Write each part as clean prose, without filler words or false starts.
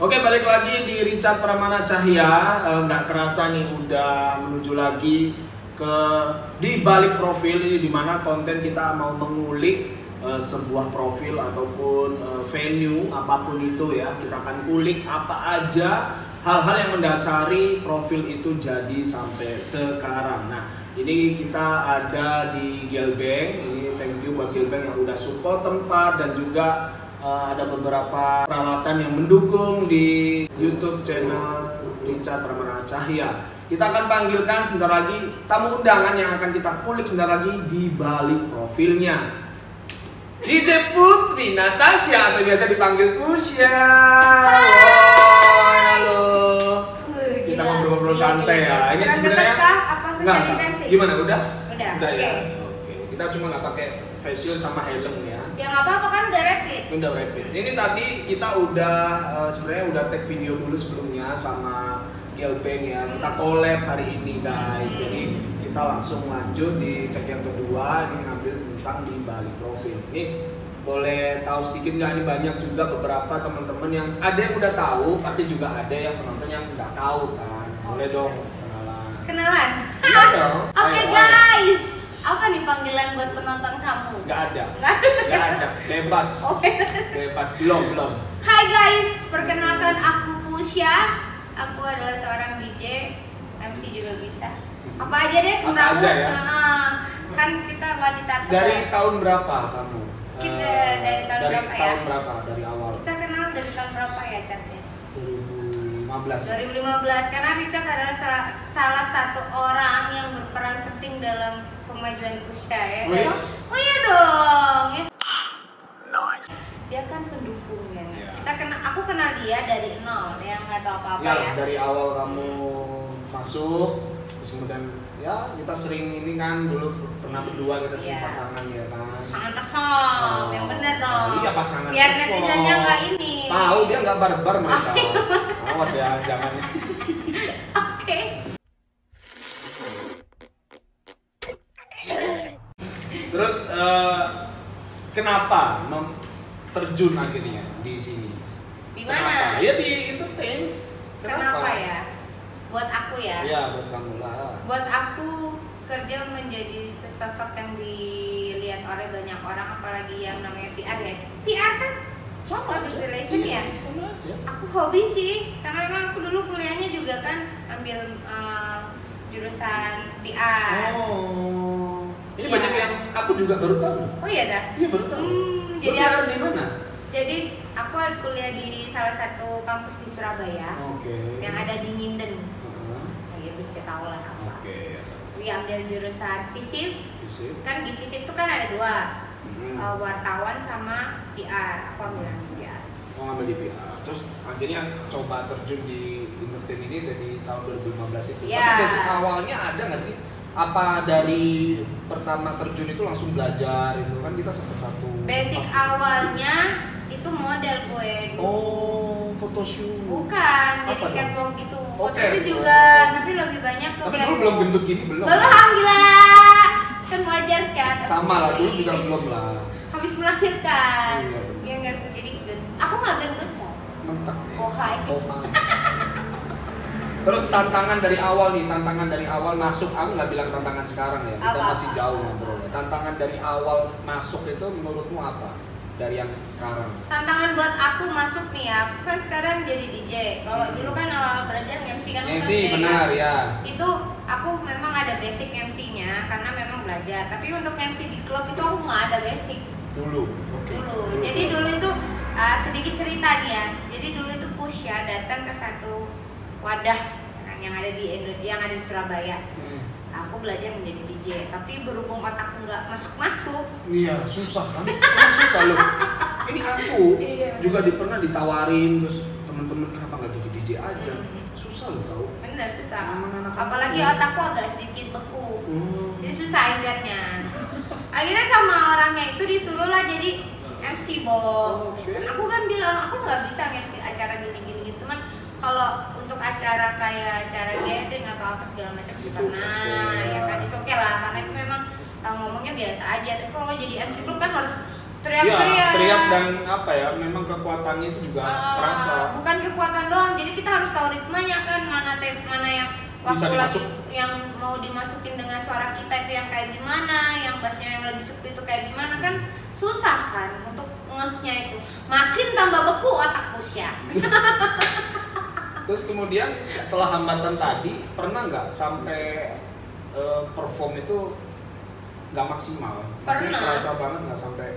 Oke, balik lagi di Richard Pramana Cahya. Nggak kerasa nih udah menuju lagi ke di balik profil ini, dimana konten kita mau mengulik sebuah profil ataupun venue apapun itu ya. Kita akan kulik apa aja hal-hal yang mendasari profil itu jadi sampai sekarang. Nah, ini kita ada di Gelbeng. Ini thank you buat Gelbeng yang udah support tempat dan juga ada beberapa peralatan yang mendukung di YouTube channel Richard Pramana Cahya. Kita akan panggilkan sebentar lagi tamu undangan yang akan kita kulik sebentar lagi di balik profilnya. DJ Putri Natasha atau biasa dipanggil Kusya. Halo. Kita ngobrol-ngobrol santai ya. Ini sebenarnya enggak. Gimana? Udah Oke. ya. Oke. Kita cuma nggak pakai face shield sama helm ya. Ya nggak apa-apa kan udah rapid. Udah rapid. Ini tadi kita udah sebenarnya udah take video dulu sebelumnya sama Gelbeng ya. Kita collab hari ini guys. Jadi kita langsung lanjut di tag yang kedua. Ini ngambil tentang di balik profil. Ini boleh tahu sedikit nggak? Ini banyak juga beberapa teman-teman yang ada yang udah tahu, pasti juga ada yang penonton yang nggak tahu kan. Boleh dong kenalan. Kenalan. Iya dong. Oke guys. Apa nih panggilan buat penonton kamu? Nggak ada. Bebas. Bebas. Belum. Hai guys, perkenalkan aku Pusya. Aku adalah seorang DJ, MC juga bisa. Apa aja deh sebenarnya. Apa aja ya? Kan kita wanita tua. Dari tahun berapa kamu? Kita dari tahun berapa ya? Tahun berapa? Dari awal? Kita kenal dari tahun berapa ya, Catnya? 2015. Karena Richard adalah salah satu orang yang berperan penting dalam kemajuan Pusya ya. Oh iya? Oh iya dong. Ya. Dia kan pendukung ya. Aku kenal dia dari nol ya, nggak tahu apa-apa ya. Dari awal kamu masuk, terus kemudian ya kita sering ini kan dulu pernah berdua kita sering pasangan ya kan. Pasangan perform, yang benar dong. Iya pasangan. Biar netizennya nggak ini. Tahu dia nggak barbar mereka. Awas ya jangan. Oke. Terus kenapa terjun akhirnya di sini? Di mana? Ya di entertain. Kenapa ya? Buat aku ya. Iya buat kamu lah. Buat aku kerja menjadi sesosok yang dilihat oleh banyak orang, apalagi yang namanya PR ya. PR kan Sama public aja. relation Iya, ya. sama aja. Aku hobi sih, karena memang aku dulu kuliahnya juga kan ambil jurusan PR. Oh. Ini Iya. banyak yang aku juga baru tahu. Oh iya dah. Iya baru tahu. Jadi Kuliah di mana? Jadi aku kuliah di salah satu kampus di Surabaya Oke. yang ada di Nginden. Heeh. Nah, ya bisa tahu lah apa. Oke. Dia ambil jurusan FISIP. Fisip. Kan di FISIP tuh kan ada dua, Hmm. wartawan sama PR. Aku ambil yang PR. Mau ngambil di PR. Terus akhirnya coba terjun di entertain ini dari tahun 2015 itu. Iya. Tapi basic awalnya ada nggak sih? Apa dari pertama terjun itu langsung belajar itu kan kita sempat satu. Basic awalnya itu model gue. Oh, photoshoot. Bukan, jadi Apa dong? catwalk gitu. Oh, Photoshoot catwalk. juga, tapi lebih banyak tuh Tapi dulu catwalk. belum gendut gini belum. Belum gila. Kan wajar Cat. Sama lah dulu juga belum lah. Habis melahirkan. Iya, bener. Ya nggak jadi gendut. Aku nggak gendut Cat. Mentek. Oh hai. Oh, hai. Terus tantangan dari awal masuk, aku nggak bilang tantangan sekarang ya, kita Apa? masih jauh ngobrol. Tantangan dari awal masuk itu menurutmu apa? Dari yang sekarang? Tantangan buat aku masuk nih ya, aku kan sekarang jadi DJ. Kalau dulu kan awal belajar MC kan MC bukan benar DJ. ya. Itu aku memang ada basic MC-nya karena memang belajar. Tapi untuk MC di klub itu aku nggak ada basic Dulu. Oke. dulu. Jadi dulu itu sedikit cerita nih ya. Jadi dulu itu Pusya datang ke satu wadah yang ada di Surabaya. Aku belajar menjadi DJ, tapi berhubung otakku nggak masuk. Iya, susah kan? Emang susah loh. Ini aku Iya. juga pernah ditawarin terus teman-teman kenapa nggak jadi DJ aja? Susah loh tau. Bener susah. Anak-anak Apalagi aku. otakku agak sedikit beku. Hmm. Jadi susah enjarnya. Akhirnya sama orangnya itu disuruhlah jadi MC Bob. Oke. Aku kan bilang aku nggak bisa MC acara gini-gini gitu, cuman kalau untuk acara kayak acara gathering atau apa segala macam sih Itu pernah oke. ya kan oke lah, karena itu memang ngomongnya biasa aja. Tapi kalau jadi MC Club kan harus teriak-teriak. Iya, teriak dan apa ya, memang kekuatannya itu juga terasa. Bukan kekuatan mana yang Bisa waktu lagi dimasuk. yang mau dimasukin dengan suara kita itu yang kayak gimana, yang bassnya yang lagi sepi itu kayak gimana, kan susah kan untuk ngehnya itu. Makin tambah beku otak Pusya. Terus kemudian setelah hambatan tadi, pernah nggak sampai perform itu nggak maksimal? Maksudnya Pernah. kerasa banget nggak sampai,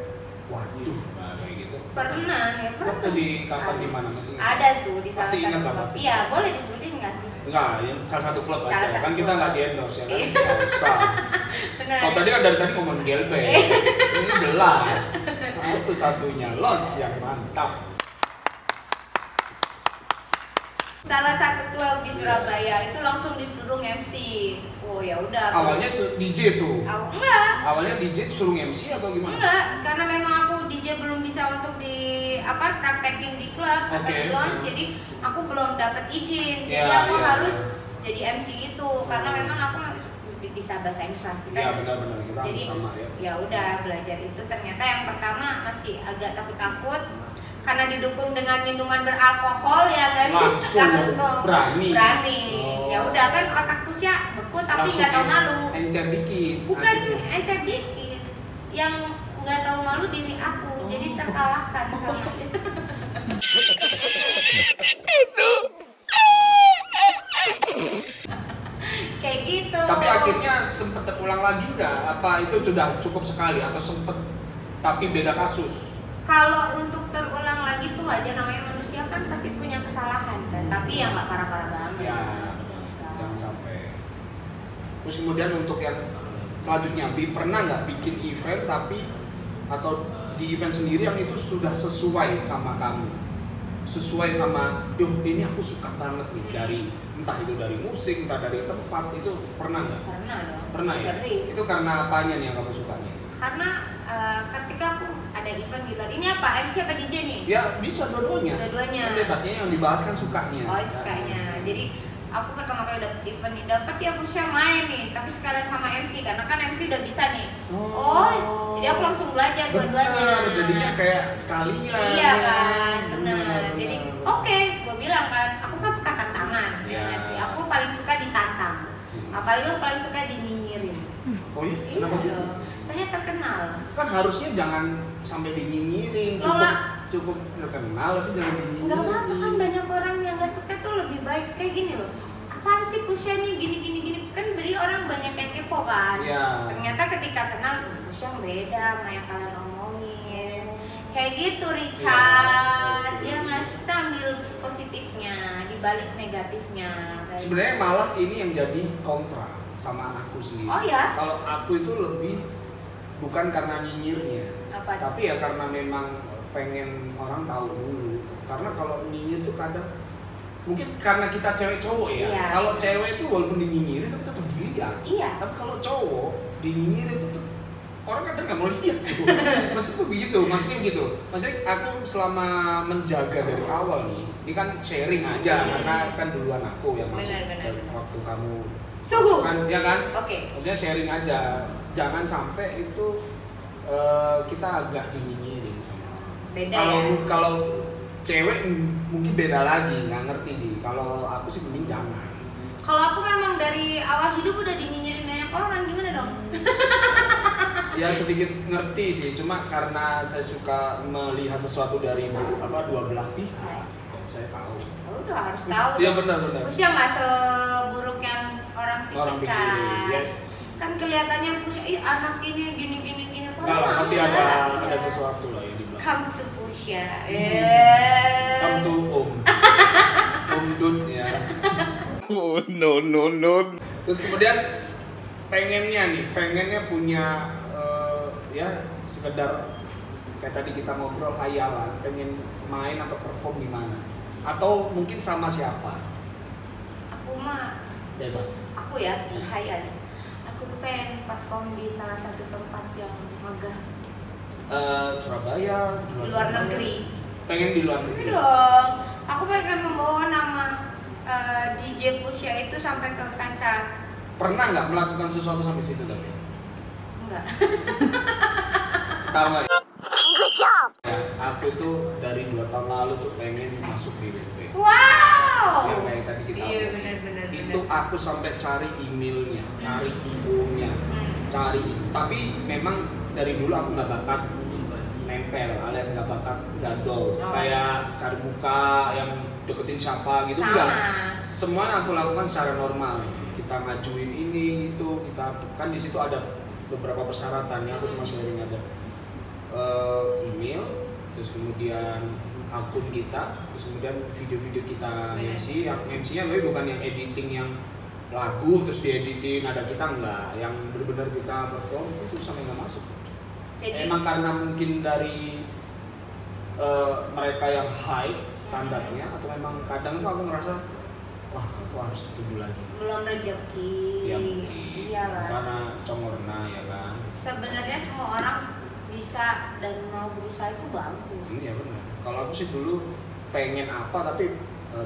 waduh, nah, kayak gitu. Pernah ya, pernah. Waktu di kapan di mana masih? Ada tuh di salah Pasti ingat satu lah, klub. pasti. Iya, boleh disebutin nggak sih? Enggak, yang salah satu klub Salah aja. satu Kan kita klub. nggak di endorse ya kan? Iya. Nggak usah. Benar. Kalau tadi kan dari tadi ngomong GLP, ini jelas satu-satunya launch yang mantap. Salah satu klub di Surabaya itu langsung disuruh MC. Oh ya udah. Awalnya DJ tuh. Enggak. Awalnya DJ suruh MC atau gimana? Enggak, karena memang aku DJ belum bisa untuk di praktekin di klub atau Oke. di launch, jadi aku belum dapat izin. Jadi Ya, aku ya, harus ya. jadi MC itu karena memang aku bisa bahasa Inggris lah kita. Iya benar-benar kita Jadi sama ya. ya udah belajar itu, ternyata yang pertama masih agak takut-takut karena didukung dengan minuman beralkohol ya kan. Langsung berani. Oh. Ya udah kan otak Pusya beku tapi Langsung nggak tahu malu. encer dikit. Bukan Akhirnya. encer dikit, yang nggak tahu malu diri aku, jadi terkalahkan sama kayak gitu. Tapi akhirnya sempet terulang lagi nggak? Apa itu sudah cukup sekali atau sempet tapi beda kasus? Kalau untuk terulang lagi tuh aja, namanya manusia kan pasti punya kesalahan kan, tapi ya nggak parah-parah banget. Ya, jangan sampai. Terus kemudian untuk yang selanjutnya, pernah nggak bikin event tapi atau di event sendiri yang itu sudah sesuai sama kamu, sesuai sama, ini aku suka banget nih dari entah itu dari musik, entah dari tempat, itu pernah nggak? Pernah dong. Pernah ya. Sering. Itu karena apanya nih yang kamu sukanya? Karena ketika aku ada event di luar, ini apa MC apa DJ nih? Ya bisa dua-duanya. Dua-duanya. Kan bebasnya yang dibahas kan sukanya. Oh sukanya. Jadi aku pertama kali dapet event nih, dapet ya Pusya main nih, tapi sekalian sama MC karena kan MC udah bisa nih. Jadi aku langsung belajar dua-duanya. Bener, jadinya kayak sekalian. Iya kan, bener. Jadi oke, gue bilang kan, aku kan suka tantangan. Iya. Ya nggak sih, aku paling suka ditantang. Apalagi aku paling suka dinyinyirin. Oh iya? Iya Kenapa gitu? dong. Soalnya terkenal. Kan harusnya jangan sampai dinyinyirin, cukup terkenal tapi jangan dinyinyirin. Nggak apa-apa kan, banyak orang yang nggak suka tuh lebih baik kayak gini loh. Apaan sih Pusya nih gini kan, beri orang banyak yang kepo kan. Iya. Ternyata ketika kenal Pusya beda sama yang kalian omongin. Kayak gitu Richard. Iya. Ya nggak sih, kita ambil positifnya dibalik negatifnya. Kayak Sebenarnya gitu. malah ini yang jadi kontra sama aku sendiri. Oh ya? Kalau aku itu lebih bukan karena nyinyirnya, Apa? tapi ya karena memang pengen orang tahu dulu. Karena kalau nyinyir tuh kadang mungkin karena kita cewek cowok ya. Iya. Kalau cewek itu walaupun dinyinyirin tapi tetap dilihat. Iya. Tapi kalau cowok dinyinyirin itu tuh orang kadang nggak mau lihat gitu. Maksudnya tuh begitu, maksudnya begitu. Maksudnya aku selama menjaga dari awal nih, ini kan sharing aja karena kan duluan aku yang masuk Benar. dan waktu kamu Suhu. masuk kan, ya kan? Oke. Maksudnya sharing aja, jangan sampai itu kita agak dinyinyirin sama orang. Beda Kalau ya. kalau cewek mungkin beda lagi, nggak ngerti sih. Kalau aku sih mending jangan. Kalau aku memang dari awal hidup udah dinyinyirin banyak orang, gimana dong? Ya sedikit ngerti sih, cuma karena saya suka melihat sesuatu dari dua belah pihak, saya tahu. Udah harus tahu. Iya benar. Pusya nggak seburuk yang orang Orang pikirkan. pikirin, yes. Kan kelihatannya Pusya, anak ini gini. Nah, lah, pasti Enggak. ada sesuatu lah yang di belakang. Come to Pusya. Come to Om Dud ya. Oh no. Terus kemudian pengennya punya ya sekedar kayak tadi kita ngobrol hayalan, pengen main atau perform di mana? Atau mungkin sama siapa? Aku mah, Bebas. aku ya, hayal. Aku tuh pengen perform di salah satu tempat yang megah. Surabaya, Di luar negeri. Pengen di luar Iya negeri. dong. Aku pengen membawa nama DJ Pusya itu sampai ke kancah. Pernah nggak melakukan sesuatu sampai situ tapi? Enggak. Tahu nggak? Ya, aku tuh dari 2 tahun lalu tuh pengen masuk di BP. Wow. Yang kayak tadi kita Iya omongin. benar. itu aku sampai cari emailnya, cari IO-nya, tapi memang dari dulu aku nggak bakat nempel alias nggak bakat gadol, kayak cari muka yang deketin siapa gitu. Enggak, semuanya aku lakukan secara normal. Kita ngajuin ini itu, kita kan di situ ada beberapa persyaratannya, aku cuma sharing aja. Email, terus kemudian akun kita, terus kemudian video-video kita MC-nya tapi bukan yang editing yang lagu terus dieditin ada kita, enggak, yang benar-benar kita perform itu sampai nggak masuk. Jadi, emang karena mungkin dari mereka yang high standarnya, atau memang kadang tuh aku ngerasa wah aku harus dulu lagi, belum rezeki ya mungkin karena congorna ya kan. Sebenarnya semua orang bisa dan mau berusaha itu bagus. Iya benar. Kalau aku sih dulu pengen apa tapi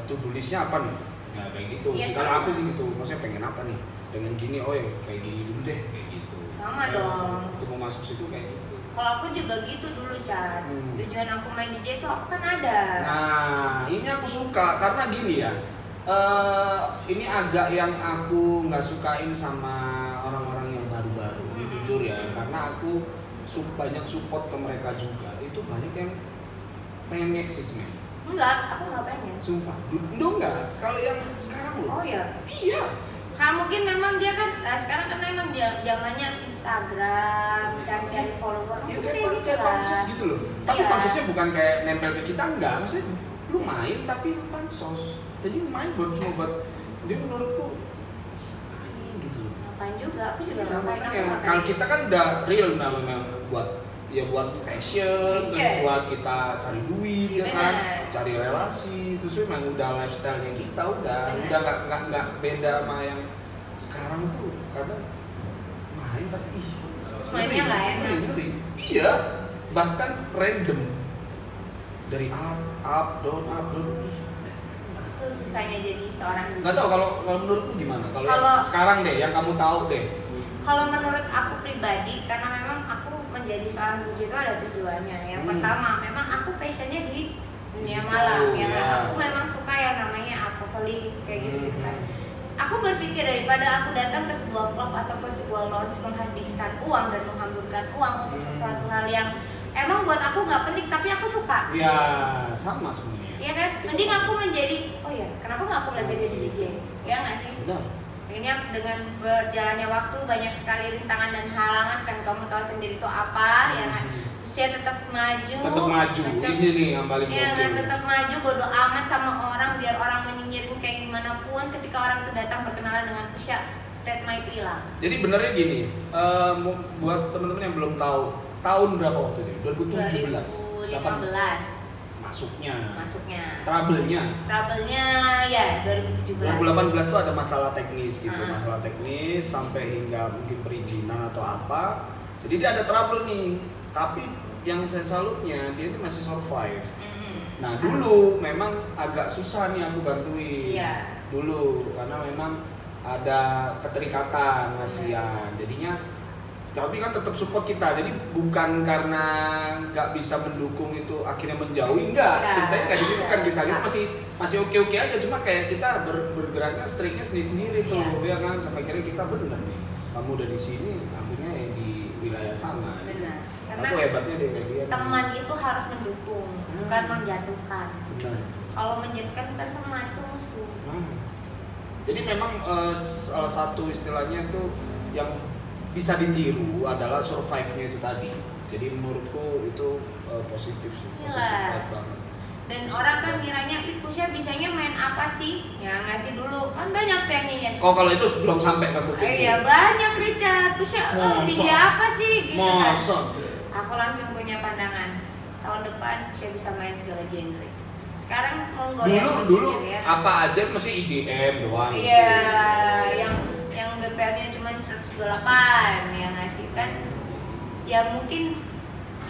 to-do listnya apa nih? Ya kayak gitu. Sih kalau aku sih gitu. Maksudnya pengen apa nih? Pengen gini, oh ya kayak gini dulu deh, kayak gitu. Sama dong. Untuk mau masuk situ kayak gitu. Kalau aku juga gitu dulu, Chan. Tujuan aku main DJ itu aku kan ada. Nah, ini aku suka karena gini ya. Ini agak yang aku nggak sukain sama orang-orang yang baru-baru. Ini jujur ya, karena aku banyak support ke mereka juga. Itu banyak yang pengen ngeksis, men. Enggak, aku nggak pengen. Sumpah, dulu enggak. Kalau yang sekarang loh. Oh ya. Iya. Karena mungkin memang dia kan sekarang kan memang zamannya Instagram, cari-cari follower. Iya kayak pansos gitu loh. Tapi iya. pansosnya bukan kayak nempel ke kita, enggak. Maksudnya lu main tapi pansos. Jadi main cuma buat dia menurutku main gitu loh. Ngapain juga, aku juga Ya, ngapain. kalau kita kan udah real namanya buat passion, terus buat kita cari duit, ya kan, cari relasi, terus memang udah lifestyle-nya kita udah nggak beda sama yang sekarang tuh kadang main tapi terus mainnya nggak enak. Iya, bahkan random dari up down. Itu susahnya jadi seorang DJ. Nggak tahu kalau menurutmu gimana? Kalau sekarang deh, yang kamu tahu deh. Kalau menurut aku pribadi, karena memang aku menjadi seorang DJ itu ada tujuannya. Yang pertama, memang aku passionnya di dunia malam. Aku memang suka yang namanya alkoholik kayak gitu kan. Aku berpikir daripada aku datang ke sebuah klub atau ke sebuah lounge menghabiskan uang dan menghamburkan uang untuk sesuatu hal yang emang buat aku nggak penting tapi aku suka. Ya sama sebenarnya. Iya kan? Mending aku menjadi, oh ya, kenapa nggak aku belajar jadi DJ? Ya nggak sih? Benar. Ini dengan berjalannya waktu banyak sekali rintangan dan halangan kan, kamu tahu sendiri itu apa ya kan. Usia tetap maju. Ini nih yang paling penting. Ya, tetap maju, bodo amat sama orang, biar orang menyinyirin kayak gimana pun, ketika orang datang berkenalan dengan usia, stigma itu hilang. Jadi benernya gini, buat teman-teman yang belum tahu, tahun berapa waktu itu? 2015. Masuknya. Trouble-nya ya 2017. 2018 tuh ada masalah teknis gitu, masalah teknis sampai hingga mungkin perizinan atau apa. Jadi dia ada trouble nih. Tapi yang saya salutnya dia ini masih survive. Nah dulu memang agak susah nih aku bantuin. Iya. Dulu karena memang ada keterikatan kasihan. Jadinya tapi kan tetap support kita, jadi bukan karena nggak bisa mendukung itu akhirnya menjauhi, enggak. Ceritanya nggak disitu kan kita masih oke aja, cuma kayak kita bergeraknya striknya sendiri tuh, ya kan, sampai akhirnya kita bener nih, kamu udah di sini, akunya yang di wilayah sana. Benar. Karena aku hebatnya deh kayak dia. Teman itu harus mendukung, bukan menjatuhkan. Benar. Kalau menjatuhkan bukan teman, itu musuh. Jadi memang salah satu istilahnya tuh yang bisa ditiru adalah survive-nya itu tadi. Jadi menurutku itu positif sih, positif banget. Dan orang kan kiranya, Pusya bisanya main apa sih? Ya ngasih dulu, kan banyak tuh yang nyanyi. Kalau itu belum sampai ke kuping. Iya banyak Richard, Pusya DJ apa sih? Gitu kan. Aku langsung punya pandangan, tahun depan Pusya bisa main segala genre. Sekarang monggo dulu ya. Apa aja mesti IDM doang. Iya, yang BPM-nya cuma 128 ya ngasih kan. Ya mungkin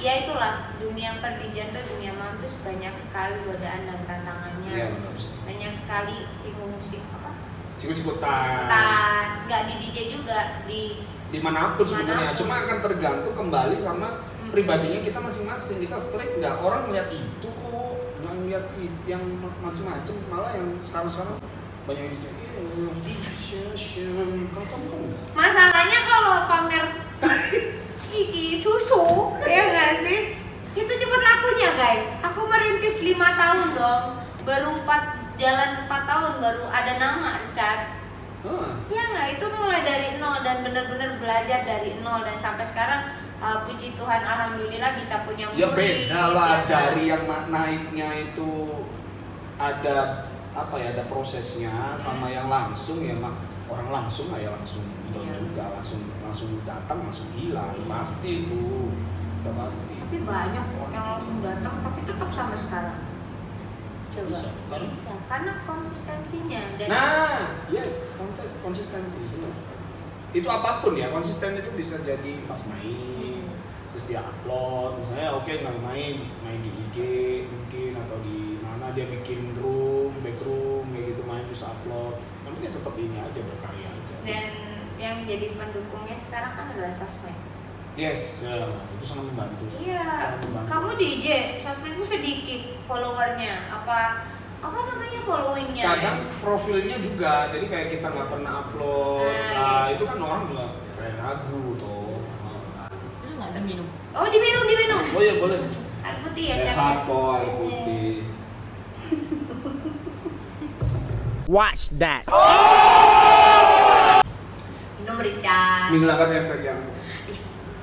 ya itulah dunia per-DJ tuh dunia mampus, banyak sekali godaan dan tantangannya. Iya, benar. Banyak sekali musik apa? Sikut-sikutan. Nggak di DJ juga, dimanapun sebenarnya. Cuma akan tergantung kembali sama pribadinya kita masing-masing. Kita straight nggak, orang ngeliat itu kok, nggak ngeliat yang macem-macem, malah yang sekarang banyak yang kalau kamu kan enggak. Masalahnya kalau pamer iki susu, ya nggak sih? Itu cepet lakunya guys. Aku merintis 5 tahun dong, baru 4 tahun baru ada nama Richard. Ya nggak, itu mulai dari nol dan benar-benar belajar dari nol dan sampai sekarang puji Tuhan alhamdulillah bisa punya murid. Ya beda lah dari yang naiknya itu ada apa ya, ada prosesnya sama yang langsung ya orang langsung ya langsung down juga, langsung datang langsung hilang, pasti itu udah pasti. Tapi banyak kok yang langsung datang tapi tetap sampai sekarang. Coba bisa karena konsistensinya dan konsistensi itu apapun ya, konsisten itu bisa jadi pas main terus dia upload misalnya nggak main di IG mungkin atau di mana dia bikin backroom kayak gitu, main terus upload, tapi dia tetap ini aja berkarya aja. Dan yang menjadi pendukungnya sekarang kan adalah sosmed. Yes, ya, itu sangat membantu. Iya, kamu di IG, sosmedmu sedikit followernya, apa namanya followingnya? Kadang profilnya juga, jadi kayak kita nggak pernah upload, itu kan orang juga kayak ragu tuh. Nggak ada minum. Oh diminum. Oh iya boleh. Air putih ya. Sehat kok air putih. Watch that. Minum Richard. Menghilangkan efek yang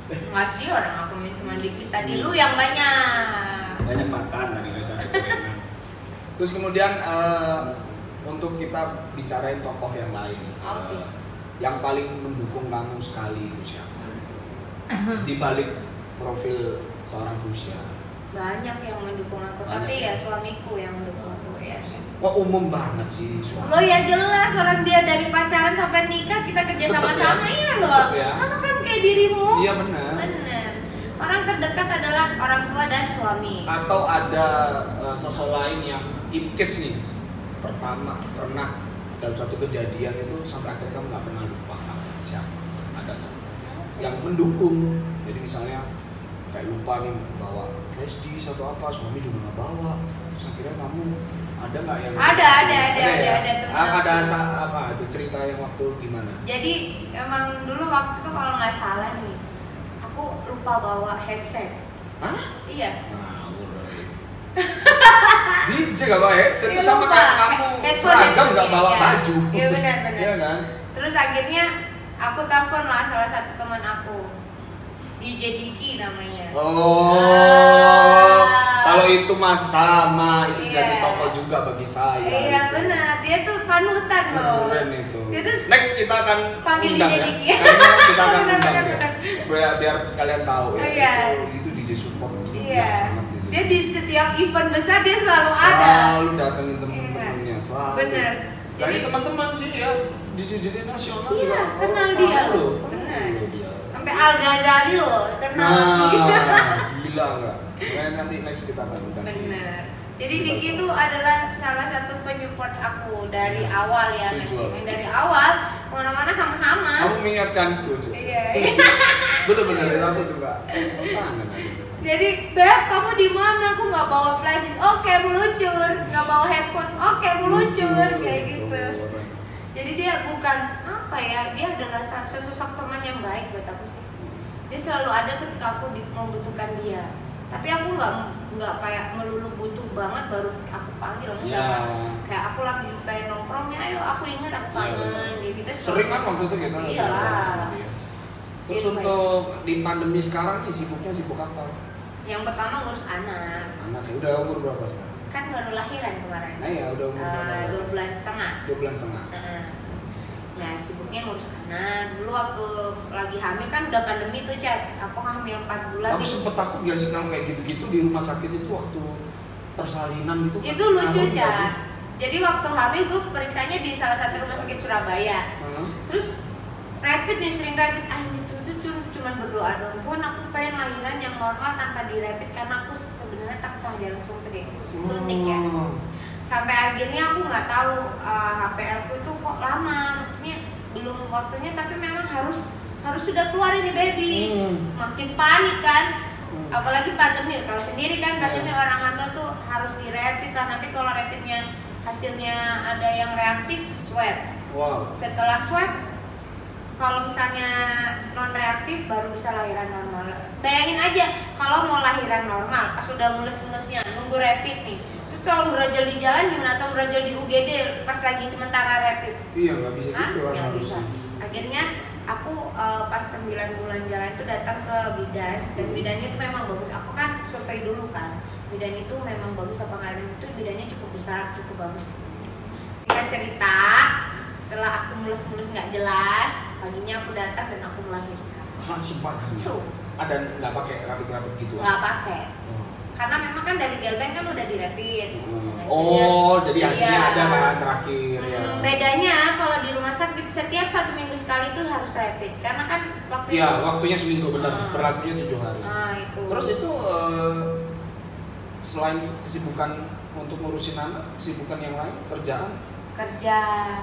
Masih orang aku minum cuma dikit tadi, lu yang banyak makan tadi guys, ada gorengan. Terus kemudian untuk kita bicarain tokoh yang lain. Yang paling mendukung kamu sekali itu siapa? Di balik profil seorang Pusya. Banyak yang mendukung aku, tapi ya suamiku yang mendukung aku ya. Kok umum banget sih suami? Lo ya jelas, orang dia dari pacaran sampai nikah kita kerja sama-sama ya lo. Sama kan kayak dirimu. Iya benar. Orang terdekat adalah orang tua dan suami. Atau ada sosok lain yang in case nih, pertama pernah dalam suatu kejadian itu sampai akhirnya kamu nggak pernah lupa siapa? Ada nggak? Yang mendukung. Jadi misalnya kayak lupa nih bawa flash disk atau apa, suami juga nggak bawa. Terus akhirnya kamu ada nggak yang ada apa itu cerita yang waktu gimana? Jadi emang dulu waktu itu kalau nggak salah nih aku lupa bawa headset. Hah? Iya. DJ gak bawa headset itu sama kayak kamu seragam gak bawa baju. Iya benar. Iya kan? Terus akhirnya aku telepon lah salah satu teman aku, DJ Diki namanya. Kalau itu mas sama itu jadi tokoh juga bagi saya. Iya benar, dia tuh panutan loh. Keren itu. Dia tuh next kita akan panggil undang DJ ya. Diki. Kayaknya kita akan undang Benar. biar kalian tahu ya. Itu DJ support. Iya. Dia di setiap event besar dia selalu ada. Selalu datengin temen-temennya, selalu. Bener. Jadi teman-teman sih ya DJ nasional iya, juga. Kenal dia loh. Bener. Sampai Al Ghazali loh, kenal. Gila enggak? Nanti next kita akan undang. Bener. Jadi Diki itu adalah salah satu penyupport aku dari awal ya. Dari awal kemana-mana sama-sama. Kamu mengingatkanku cuy. Iya. Bener-bener itu aku suka. Jadi, Beb, kamu di mana? Aku nggak bawa flash disk. Oke, meluncur. Nggak bawa headphone. Oke, meluncur. Kayak gitu. Jadi dia bukan apa ya? Dia adalah sesosok teman yang baik buat aku sih. Dia selalu ada ketika aku membutuhkan dia. Tapi aku nggak kayak melulu butuh banget baru aku panggil, enggak. Kayak aku lagi pengen nongkrongnya, ayo aku ingat aku kangen. Gitu. Sering kan waktu itu kita. Iyalah. Terus untuk di pandemi sekarang nih sibuknya sibuk apa? Yang pertama ngurus anak. Anaknya udah umur berapa sekarang? Kan baru lahiran kemarin. Nah ya udah umur berapa? 2 bulan setengah. 2 bulan setengah. Ya sibuknya ngurus anak. Dulu waktu lagi hamil kan udah pandemi tuh Chat. Aku hamil 4 bulan. Tapi sempet takut gak sih kalau kayak gitu-gitu di rumah sakit itu waktu persalinan itu? Itu lucu Chat. Jadi waktu hamil gue periksanya di salah satu rumah sakit Surabaya. Terus rapid nih, sering rapid. Cuman berdoa dong, Tuhan aku pengen lahiran yang normal tanpa dirapid karena aku sebenarnya takut sama jarum suntik ya. Sampai akhirnya aku nggak tahu HPL ku itu kok lama, maksudnya belum waktunya tapi memang harus sudah keluar ini baby. Makin panik kan, apalagi pandemi, tahu sendiri kan pandemi orang hamil tuh harus dirapid lah, nanti kalau rapidnya hasilnya ada yang reaktif, swab. Wow. Setelah swab, kalau misalnya non reaktif baru bisa lahiran normal. Bayangin aja kalau mau lahiran normal pas sudah mulus-mulusnya nunggu rapid nih. Terus kalau berajal di jalan gimana, atau berajal di UGD pas lagi sementara rapid? Iya, nggak bisa gitu kan Nggak harusnya. bisa. Akhirnya aku pas 9 bulan jalan itu datang ke bidan, dan bidannya itu memang bagus. Aku kan survei dulu kan, bidan itu memang bagus apa nggak, dan itu bidannya cukup besar, cukup bagus. Singkat cerita, setelah aku mulus-mulus nggak jelas, paginya aku datang dan aku melahirkan. Langsung pagi. So, Ada nggak pakai rapid gitu? nggak pakai, Oh. karena memang kan dari Gelbeng kan udah di rapid. Oh, jadi hasilnya Iya. ada kan terakhir ya. Bedanya kalau di rumah sakit setiap 1 minggu sekali itu harus rapid, karena kan waktu Iya, itu. waktunya seminggu benar, Ah. berlakunya 7 hari. Itu. Terus itu selain kesibukan untuk ngurusin anak, kesibukan yang lain, kerjaan? kerja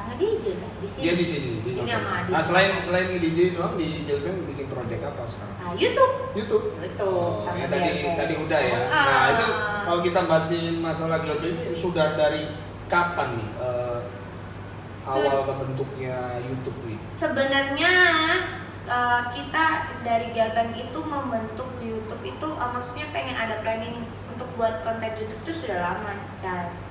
nge-DJ kan di sini. Dia di sini. Di sini Oke. sama adik. Nah, selain DJ doang di Gelbeng bikin project apa sekarang? Nah, YouTube. YouTube. Itu Oh, sama ya GLBeng. tadi udah ya. Ah. Nah, itu kalau kita bahasin masalah Gelbeng ini sudah dari kapan nih awal kebentuknya YouTube nih? Sebenarnya kita dari Gelbeng itu membentuk YouTube itu maksudnya pengen ada planning untuk buat konten YouTube itu sudah lama, Chan.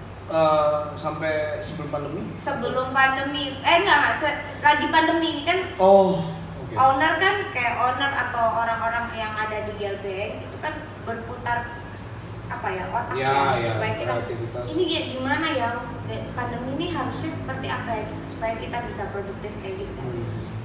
Sampai sebelum pandemi? Sebelum pandemi, lagi pandemi ini kan. Oh, oke. Owner kan kayak owner atau orang-orang yang ada di Gelbeng itu kan berputar apa ya otak Ya, supaya kita kreativitas. ini gimana ya pandemi ini harusnya seperti apa ya supaya kita bisa produktif kayak gitu kan.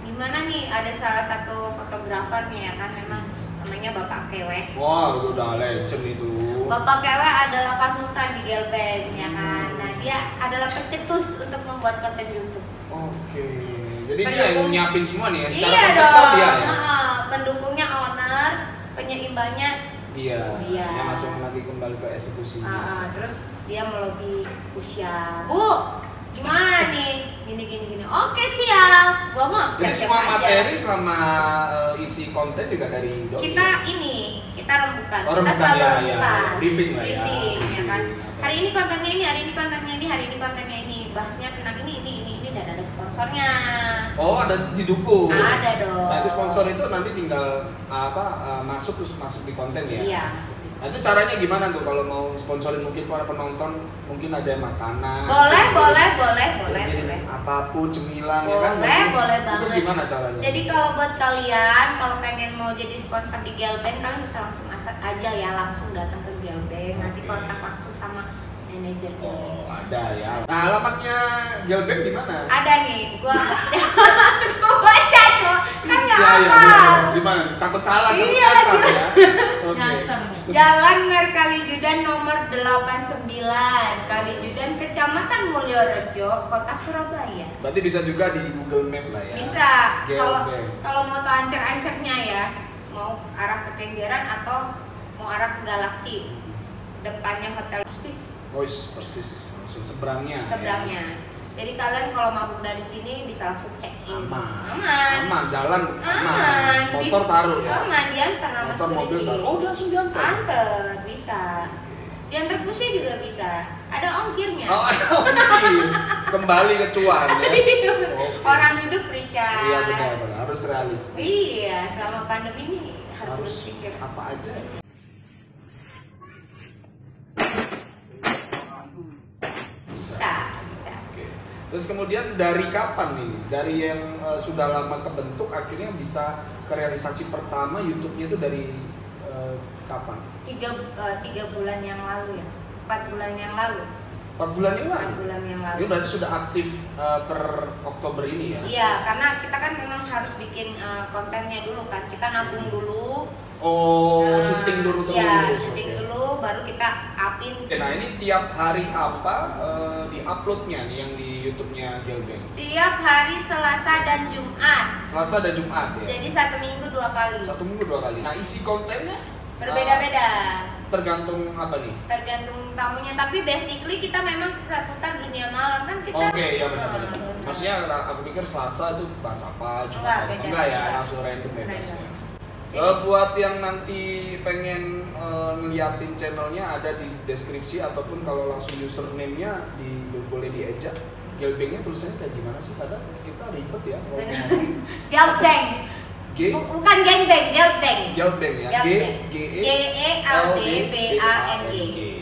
Gimana nih, ada salah satu fotografer nih ya kan, memang namanya Bapak Kewe. Wah, udah legend itu. Bapak Kewe adalah panutan di Gelbeng ya kan. Nah, dia adalah pencetus untuk membuat konten YouTube. Oke. Jadi dia Pendukung- yang nyiapin semua nih ya, secara Iya konseptual dong. dia ya. Pendukungnya owner, penyeimbangnya Dia. Dia. Yang langsung nanti kembali ke eksekusinya. terus dia melobi Pusya, Bu, gimana nih? Gini. Oke siap, gua mau Jadi siap-siap semua aja. materi sama isi konten juga dari Doi. Kita rembukan, Oh, kita rembukan, selalu ya, rembukan. briefing lah ya. Briefing, ya kan. Briefing. Hari ini kontennya ini, hari ini kontennya ini, hari ini kontennya ini, bahasnya tentang ini, dan ada sponsornya. Oh, ada didukung. Ada dong. Nah, itu sponsor itu nanti tinggal masuk di konten ya. Iya, masuk di. Nah, itu caranya gimana tuh kalau mau sponsorin, mungkin para penonton mungkin ada makanan. Boleh. Jadi apapun cemilan ya kan. Boleh Itu banget. gimana caranya? Jadi kalau buat kalian, kalau pengen mau jadi sponsor di Gelbeng, kalian bisa langsung aja ya, langsung datang ke Gelbeng. Nanti Oke. kontak langsung sama manajer Gelbeng. Oh, ada ya. Nah, alamatnya Gelbeng di mana? Ada nih, gua baca cowok, kan nggak Iya, apa. benar. Di mana? Takut salah, takut Iya, kasar dia- ya. Oke. Jalan Merkalijudan nomor 89, Kalijudan, Kecamatan Mulyorejo, Kota Surabaya. Berarti bisa juga di Google Map lah ya. Bisa. Gelbeng. Kalau mau tahu ancer-ancernya ya, mau arah ke Kenjeran atau mau arah ke Galaksi, depannya Hotel Persis, Persis langsung seberangnya. seberangnya. Jadi kalian kalau mabuk dari sini bisa langsung check Ya. in. Aman. Jalan aman. Aman. Motor taruh ya. Aman, diantar sama Motor mobil security. taruh. Oh, dia langsung diantar. Antar, bisa. Diantar pusnya juga bisa. Ada ongkirnya. Oh, ada ongkir. Kembali ke cuan ya. Oke. Orang hidup Richard. Iya benar, harus realistis. Iya, selama pandemi ini harus berpikir. apa aja. Bisa. Oke. Terus kemudian dari kapan ini? Dari yang sudah lama kebentuk akhirnya bisa kerealisasi pertama YouTube-nya itu dari kapan? 3 bulan yang lalu ya, 4 bulan yang lalu. 4 bulan yang lalu? 4 bulan yang lalu. Ini berarti sudah aktif per Oktober ini ya? Iya, karena kita kan memang harus bikin kontennya dulu kan. Kita nabung dulu. Oh, syuting dulu terus. Iya, syuting Oke. dulu, baru kita upin. Oke, nah ini tiap hari apa di-uploadnya nih yang di YouTube-nya Gelbeng? Tiap hari Selasa dan Jumat. Selasa dan Jumat ya? Jadi 1 minggu 2 kali. 1 minggu 2 kali. Nah isi kontennya? Berbeda-beda. Tergantung apa nih? Tergantung tamunya, tapi basically kita memang seputar dunia malam kan kita. Oke, ya benar-benar. Maksudnya aku pikir Selasa itu bahas apa? Jumat Enggak, beda. enggak ya, Enggak. langsung random bebas Random. ya. Buat yang nanti pengen ngeliatin channelnya ada di deskripsi ataupun kalau langsung username-nya boleh diejak. Gelbengnya tulisannya kayak gimana sih? Kadang kita ribet ya kalau ngomong. Gelbeng. Bukan gangbang, gelbeng. Gelbeng ya. G-E-L-D-B-A-N-G.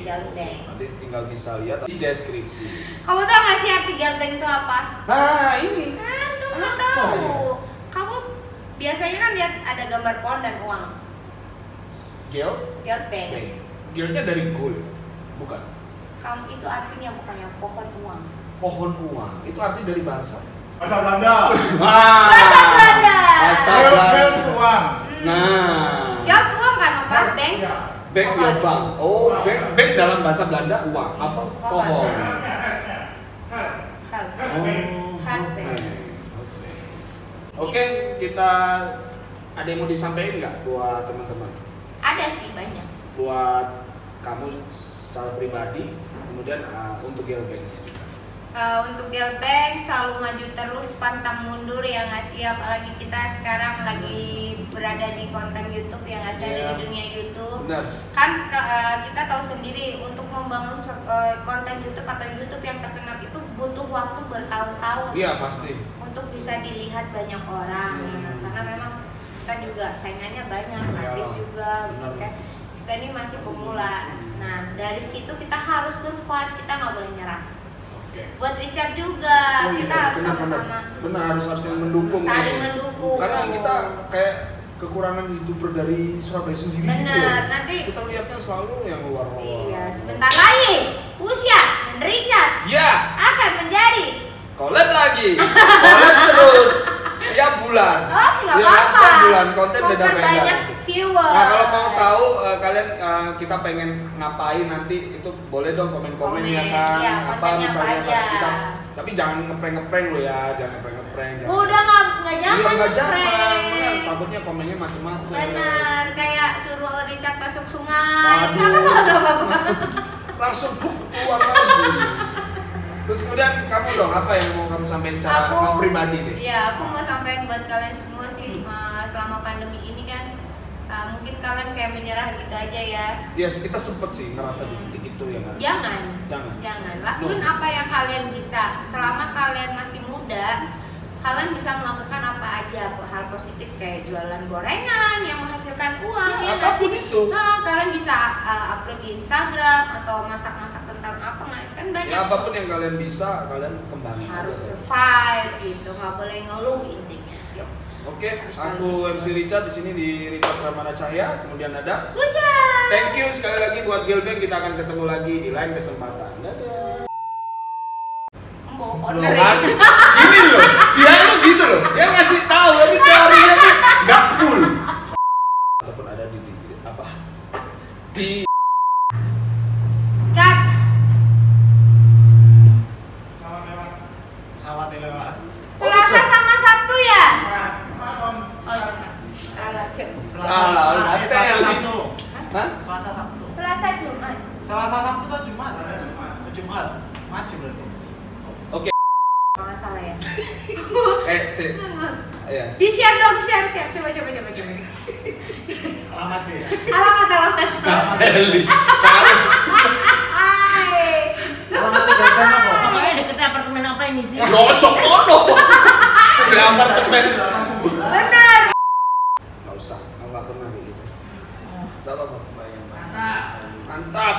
Gelbeng. Nanti tinggal bisa lihat di deskripsi. Kamu tahu nggak sih arti gelbeng itu apa? Nah ini. Kamu nggak tahu. Kamu biasanya kan lihat ada gambar pohon dan uang. Gelbeng. Gelnya dari gold, bukan? Kamu itu artinya bukannya pohon uang. Pohon uang. Itu arti dari bahasa. Bahasa Belanda. Bahasa Belanda. Bahasa Belanda. Uang. Nah. Geld uang kan apa? Bank. Bank ya bang. Oh, bank dalam bahasa Belanda uang. Apa? Pohon. Oke, kita ada yang mau disampaikan nggak buat teman-teman? Ada sih banyak. Buat kamu secara pribadi, kemudian untuk Gelbengnya juga. Untuk Gelbeng selalu maju terus, pantang mundur ya nggak sih, apalagi kita sekarang lagi berada di konten YouTube ya nggak sih, ada di dunia YouTube. Benar. Kan kita tahu sendiri untuk membangun konten YouTube atau YouTube yang terkenal itu butuh waktu bertahun-tahun. Iya pasti. Untuk bisa dilihat banyak orang, karena memang kita juga saingannya banyak, artis juga, kan kita ini masih pemula. Nah dari situ kita harus survive, kita nggak boleh nyerah. Buat Richard juga, kita harus sama-sama. Benar, harus saling mendukung. Saling mendukung. Karena kita kayak kekurangan YouTuber dari Surabaya sendiri. Benar, gitu. nanti kita lihatnya selalu yang luar. Iya, sebentar lagi Pusya dan Richard akan menjadi collab lagi. Collab terus tiap bulan. Oh, nggak ya, apa-apa. tiap bulan konten beda-beda. Banyak viewer. Nah, kalau mau tahu kalian kita pengen ngapain nanti itu boleh dong komen-komen ya kan. Iya, apa misalnya aja. kita tapi jangan ngeprank-ngeprank lo ya, jangan ngeprank-ngeprank. Udah nggak jangan ngeprank. Takutnya komennya macem-macem. Benar, kayak suruh Richard masuk sungai. Nggak apa-apa. Langsung keluar lagi. Terus kemudian kamu dong, apa yang mau kamu sampaikan secara kamu pribadi nih? Iya, aku mau sampaikan buat kalian semua sih, selama pandemi ini kan mungkin kalian kayak menyerah gitu aja ya. Iya, kita sempet sih ngerasa di titik itu ya kan? Jangan. Lakuin apa yang kalian bisa. Selama kalian masih muda, kalian bisa melakukan apa aja, hal positif kayak jualan gorengan yang menghasilkan uang ya nggak sih? Itu. Nah, kalian bisa upload di Instagram atau masak-masak tentang apa kan banyak. Ya apapun yang kalian bisa, kalian kembangin. Harus survive gitu, nggak boleh ngeluh intinya. Oke, aku MC Richard di sini di Richard Pramana Cahya, kemudian ada Pusya. Thank you sekali lagi buat Gelbeng, kita akan ketemu lagi di lain kesempatan. Dadah. Loh, kan? Gini loh, dia tuh gitu loh, dia ngasih tahu tapi teorinya tuh nggak full. Ataupun ada di apa? Di Cut. Pesawat lewat. Selasa sama Sabtu ya? Salah, nanti saya Sabtu. Hah? Selasa Sabtu. Selasa Jumat. Selasa Sabtu kan Jumat. Jumat. Maju berarti. Oke. Kalau nggak salah ya. Ya. Di share dong, share. Coba. Alamatnya. Alamat. Beli. Alamatnya Gelbeng apa? Pokoknya deket apartemen apa ini sih? Cocok ono. Di apartemen. Benar. Nggak usah, nggak pernah kayak gitu. Nggak apa-apa. Mantap.